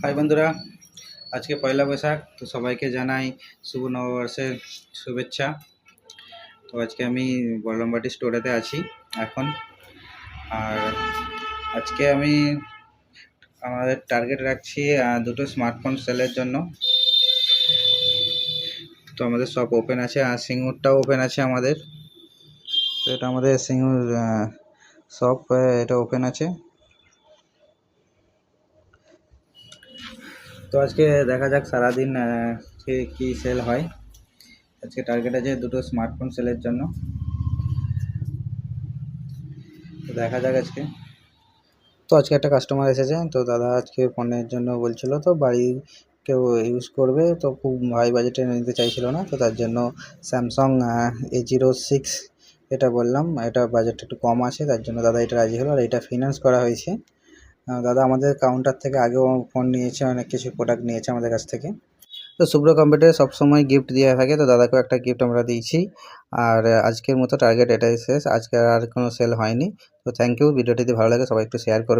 High বন্ধুরা, আজকে পয়লা বৈশাখ। তো সবাইকে জানাই শুভ নববর্ষের শুভেচ্ছা। তো আজকে আমি বলরামবাটি স্টোরেতে আছি এখন। আর আজকে আমি আমাদের টার্গেট রাখছি দুটো স্মার্টফোন সেলের জন্য। তো আমাদের শপ ওপেন আছে আর সিঙ্গুরটাও ওপেন আছে আমাদের। তো এটা আমাদের সিঙ্গুর শপ, এটা ওপেন আছে। তো আজকে দেখা যাক সারাদিন কি সেল হয়। আজকে টার্গেট আছে দুটো স্মার্টফোন সেলের জন্য। তো দেখা যাক আজকে। তো আজকে একটা কাস্টমার এসেছে, তো দাদা আজকে ফোনের জন্য বলছিল, তো বাড়ি কেউ ইউজ করবে, তো খুব হাই বাজেটে নিতে চাইছিল না, তো তার জন্য স্যামসাং A06 এটা বললাম, এটা বাজেটটা একটু কম আছে, তার জন্য দাদা এটা রাজি হলো। আর এটা ফিনান্স করা হয়েছে। দাদা আমাদের কাউন্টার থেকে আগেও ফোন নিয়েছে, অনেক কিছু প্রোডাক্ট নিয়েছে আমাদের কাছ থেকে। তো শুভ্র কম্পিউটারে সবসময় গিফট দেওয়া থাকে, তো দাদাকেও একটা গিফট আমরা দিয়েছি। আর আজকের মতো টার্গেট এটাই শেষ, আজকে আর কোনো সেল হয়নি। তো থ্যাংক ইউ। ভিডিওটি যদি ভালো লাগে সবাই একটু শেয়ার করবে।